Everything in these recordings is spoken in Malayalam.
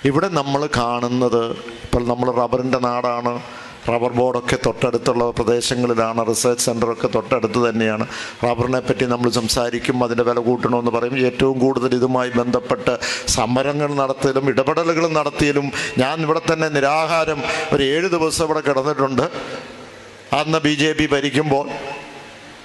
ഇവിടെ നമ്മൾ കാണുന്നത്, ഇപ്പോൾ നമ്മൾ റബ്ബറിൻ്റെ നാടാണ്, റബ്ബർ ബോർഡൊക്കെ തൊട്ടടുത്തുള്ള പ്രദേശങ്ങളിലാണ്, റിസർച്ച് സെൻ്ററൊക്കെ തൊട്ടടുത്ത് തന്നെയാണ്. റബ്ബറിനെ പറ്റി നമ്മൾ സംസാരിക്കും, അതിൻ്റെ വില കൂട്ടണമെന്ന് പറയും. ഏറ്റവും കൂടുതൽ ഇതുമായി ബന്ധപ്പെട്ട് സമരങ്ങൾ നടത്തിയലും ഇടപെടലുകൾ നടത്തിയലും ഞാൻ ഇവിടെ തന്നെ നിരാഹാരം ഒരു 7 ദിവസം ഇവിടെ കിടന്നിട്ടുണ്ട്, അന്ന് BJP ഭരിക്കുമ്പോൾ.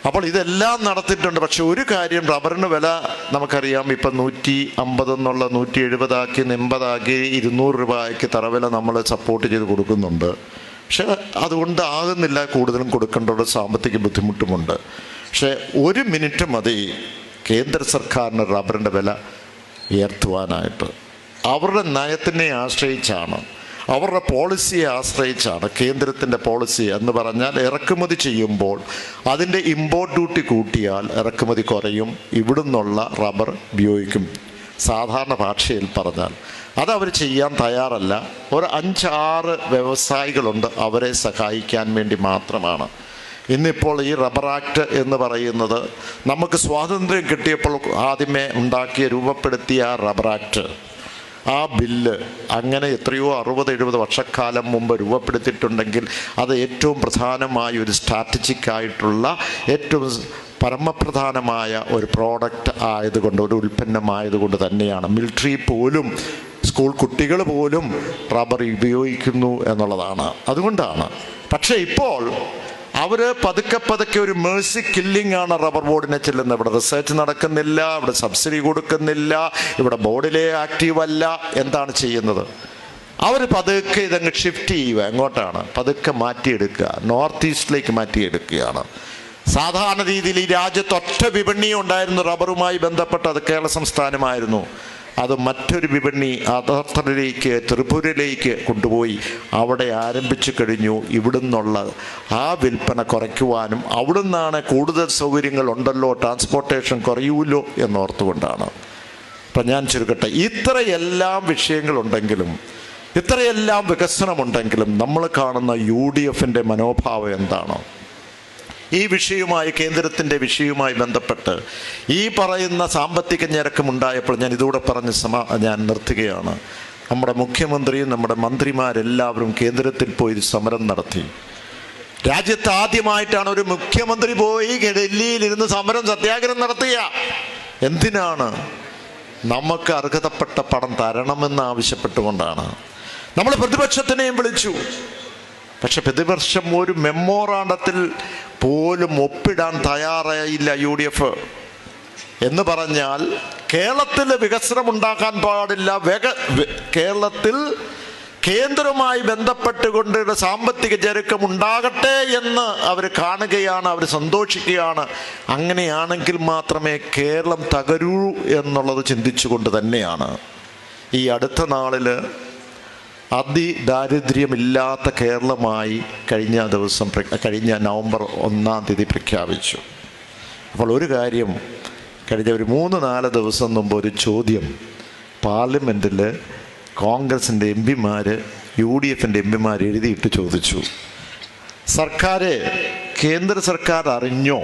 അപ്പോൾ ഇതെല്ലാം നടത്തിയിട്ടുണ്ട്. പക്ഷെ ഒരു കാര്യം, റബ്ബറിന് വില നമുക്കറിയാം, ഇപ്പം 150 എന്നുള്ള 170 ആക്കി 80 ആക്കി 200 രൂപ ആക്കി തറവില നമ്മൾ സപ്പോർട്ട് ചെയ്ത് കൊടുക്കുന്നുണ്ട്. പക്ഷെ അതുകൊണ്ട് ആകുന്നില്ല, കൂടുതലും കൊടുക്കേണ്ട ഒരു സാമ്പത്തിക ബുദ്ധിമുട്ടുമുണ്ട്. പക്ഷെ 1 മിനിറ്റ് മതി കേന്ദ്ര സർക്കാരിന് റബ്ബറിൻ്റെ വില ഉയർത്തുവാനായിട്ട്. അവരുടെ നയത്തിനെ ആശ്രയിച്ചാണ്, അവരുടെ പോളിസിയെ ആശ്രയിച്ചാണ്. കേന്ദ്രത്തിൻ്റെ പോളിസി എന്ന് പറഞ്ഞാൽ ഇറക്കുമതി ചെയ്യുമ്പോൾ അതിൻ്റെ ഇമ്പോർട്ട് ഡ്യൂട്ടി കൂട്ടിയാൽ ഇറക്കുമതി കുറയും, ഇവിടുന്നുള്ള റബ്ബർ ഉപയോഗിക്കും. സാധാരണ ഭാഷയിൽ പറഞ്ഞാൽ അതവർ ചെയ്യാൻ തയ്യാറല്ല. ഒരു 5-6 വ്യവസായികളുണ്ട്, അവരെ സഹായിക്കാൻ വേണ്ടി മാത്രമാണ്. ഇന്നിപ്പോൾ ഈ റബ്ബർ ആക്ട് എന്ന് പറയുന്നത് നമുക്ക് സ്വാതന്ത്ര്യം കിട്ടിയപ്പോൾ ആദ്യമേ രൂപപ്പെടുത്തിയ റബ്ബർ ആക്ട്, ആ ബില്ല് അങ്ങനെ എത്രയോ 60-70 വർഷക്കാലം മുമ്പ് രൂപപ്പെടുത്തിയിട്ടുണ്ടെങ്കിൽ അത് ഏറ്റവും പ്രധാനമായ ഒരു സ്ട്രാറ്റജിക് ആയിട്ടുള്ള ഏറ്റവും പരമപ്രധാനമായ ഒരു പ്രോഡക്റ്റ് ആയതുകൊണ്ട്, ഒരു ഉൽപ്പന്നമായതുകൊണ്ട് തന്നെയാണ്. മിലിറ്ററി പോലും, സ്കൂൾ കുട്ടികൾ പോലും റബ്ബർ ഉപയോഗിക്കുന്നു എന്നുള്ളതാണ്. അതുകൊണ്ടാണ്. പക്ഷേ ഇപ്പോൾ അവർ പതുക്കെ ഒരു മേഴ്സി കില്ലിംഗ് ആണ് റബ്ബർ ബോർഡിനെ ചെല്ലുന്നത്. ഇവിടെ റിസർച്ച് നടക്കുന്നില്ല, ഇവിടെ സബ്സിഡി കൊടുക്കുന്നില്ല, ഇവിടെ ബോർഡിലെ ആക്റ്റീവ് അല്ല. എന്താണ് ചെയ്യുന്നത്? അവർ പതുക്കെ ഇതങ്ങ് ഷിഫ്റ്റ് ചെയ്യുക. എങ്ങോട്ടാണ്? പതുക്കെ മാറ്റിയെടുക്കുക, നോർത്ത് ഈസ്റ്റിലേക്ക് മാറ്റിയെടുക്കുകയാണ്. സാധാരണ രീതിയിൽ ഈ രാജ്യത്ത് ഒറ്റ വിപണി ഉണ്ടായിരുന്നു റബ്ബറുമായി ബന്ധപ്പെട്ട്, അത് കേരള സംസ്ഥാനമായിരുന്നു. അത് മറ്റൊരു വിപണി അദാർത്ഥനിലേക്ക്, ത്രിപുരയിലേക്ക് കൊണ്ടുപോയി അവിടെ ആരംഭിച്ചു കഴിഞ്ഞു. ഇവിടുന്നുള്ള ആ വിൽപ്പന കുറയ്ക്കുവാനും അവിടുന്നാണ് കൂടുതൽ സൗകര്യങ്ങൾ ഉണ്ടല്ലോ, ട്രാൻസ്പോർട്ടേഷൻ കുറയൂല്ലോ എന്നോർത്തുകൊണ്ടാണ്. അപ്പം ഞാൻ ചുരുക്കട്ടെ, ഇത്രയെല്ലാം വിഷയങ്ങളുണ്ടെങ്കിലും, ഇത്രയെല്ലാം വികസനമുണ്ടെങ്കിലും നമ്മൾ കാണുന്ന UDFൻ്റെ മനോഭാവം എന്താണ്? ഈ വിഷയവുമായി, കേന്ദ്രത്തിൻ്റെ വിഷയവുമായി ബന്ധപ്പെട്ട് ഈ പറയുന്ന സാമ്പത്തിക ഞെരുക്കമുണ്ടായപ്പോൾ ഞാൻ ഇതൂടെ പറഞ്ഞ് ഞാൻ നിർത്തുകയാണ്. നമ്മുടെ മുഖ്യമന്ത്രിയും നമ്മുടെ മന്ത്രിമാരെല്ലാവരും കേന്ദ്രത്തിൽ പോയി സമരം നടത്തി. രാജ്യത്ത് ആദ്യമായിട്ടാണ് ഒരു മുഖ്യമന്ത്രി പോയി ഡൽഹിയിലിരുന്ന് സത്യാഗ്രഹം നടത്തിയ. എന്തിനാണ്? നമുക്ക് അർഹതപ്പെട്ട പണം തരണമെന്ന് ആവശ്യപ്പെട്ടുകൊണ്ടാണ്. നമ്മൾ പ്രതിപക്ഷത്തിനെയും വിളിച്ചു. പക്ഷെ പ്രതിപക്ഷം ഒരു മെമ്മോറാണ്ടത്തിൽ പോലും ഒപ്പിടാൻ തയ്യാറായില്ല. UDF എന്ന് പറഞ്ഞാൽ കേരളത്തിൽ വികസനം ഉണ്ടാക്കാൻ പാടില്ല, കേരളത്തിൽ കേന്ദ്രവുമായി ബന്ധപ്പെട്ടുകൊണ്ട് സാമ്പത്തിക ഞെരുക്കം ഉണ്ടാകട്ടെ എന്ന് അവർ കാണുകയാണ്, അവർ സന്തോഷിക്കുകയാണ്. അങ്ങനെയാണെങ്കിൽ മാത്രമേ കേരളം തകരൂ എന്നുള്ളത് ചിന്തിച്ചുകൊണ്ട് തന്നെയാണ് ഈ അടുത്ത നാളിൽ അതിദാരിദ്ര്യമില്ലാത്ത കേരളമായി കഴിഞ്ഞ നവംബർ 1-ാം തീയതി പ്രഖ്യാപിച്ചു. അപ്പോൾ ഒരു കാര്യം, കഴിഞ്ഞ ഒരു 3-4 ദിവസം മുമ്പ് ഒരു ചോദ്യം പാർലമെൻറ്റിൽ കോൺഗ്രസിൻ്റെ MP-മാർ, UDFൻ്റെ MP-മാർ എഴുതിയിട്ട് ചോദിച്ചു, കേന്ദ്ര സർക്കാർ അറിഞ്ഞോ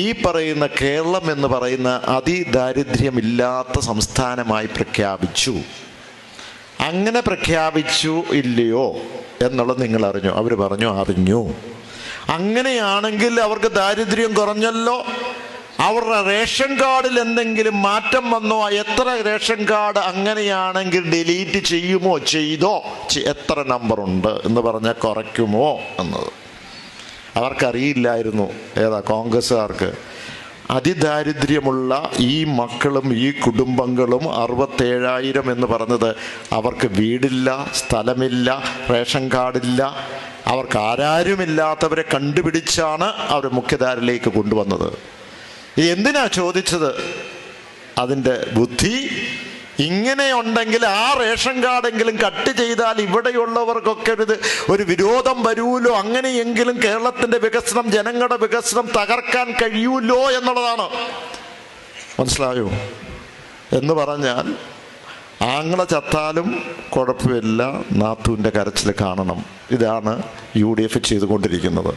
ഈ പറയുന്ന കേരളം എന്ന് പറയുന്ന അതിദാരിദ്ര്യമില്ലാത്ത സംസ്ഥാനമായി പ്രഖ്യാപിച്ചു? അങ്ങനെ പ്രഖ്യാപിച്ചു ഇല്ലയോ എന്നുള്ളത് നിങ്ങൾ അറിഞ്ഞോ? അവർ പറഞ്ഞു അറിഞ്ഞു. അങ്ങനെയാണെങ്കിൽ അവർക്ക് ദാരിദ്ര്യം കുറഞ്ഞല്ലോ. അവരുടെ റേഷൻ കാർഡിൽ എന്തെങ്കിലും മാറ്റം വന്നോ? എത്ര റേഷൻ കാർഡ് അങ്ങനെയാണെങ്കിൽ ഡിലീറ്റ് ചെയ്യുമോ? ചെയ്തോ? എത്ര നമ്പറുണ്ട് എന്ന് പറഞ്ഞാൽ കുറയ്ക്കുമോ എന്നത് അവർക്കറിയില്ലായിരുന്നു. കോൺഗ്രസ്സുകാർക്ക്. അതിദാരിദ്ര്യമുള്ള ഈ മക്കളും ഈ കുടുംബങ്ങളും 67,000 എന്ന് പറഞ്ഞത് അവർക്ക് വീടില്ല, സ്ഥലമില്ല, റേഷൻ കാർഡില്ല, അവർക്ക് ആരാരുമില്ലാത്തവരെ കണ്ടുപിടിച്ചാണ് അവർ മുഖ്യധാരയിലേക്ക് കൊണ്ടുവന്നത്. എന്തിനാ ചോദിച്ചത്? അതിൻ്റെ ബുദ്ധി ഇങ്ങനെ ഉണ്ടെങ്കിൽ ആ റേഷൻ കാർഡെങ്കിലും കട്ട് ചെയ്താൽ ഇവിടെയുള്ളവർക്കൊക്കെ ഒരു വിരോധം വരൂല്ലോ, അങ്ങനെയെങ്കിലും കേരളത്തിൻ്റെ വികസനം, ജനങ്ങളുടെ വികസനം തകർക്കാൻ കഴിയൂല്ലോ എന്നുള്ളതാണ്. മനസ്സിലായോ? എന്ന് പറഞ്ഞാൽ ആങ്ങളെ ചത്താലും കുഴപ്പമില്ല, നാത്തൂൻ്റെ കരച്ചിൽ കാണണം. ഇതാണ് UDF ചെയ്തുകൊണ്ടിരിക്കുന്നത്.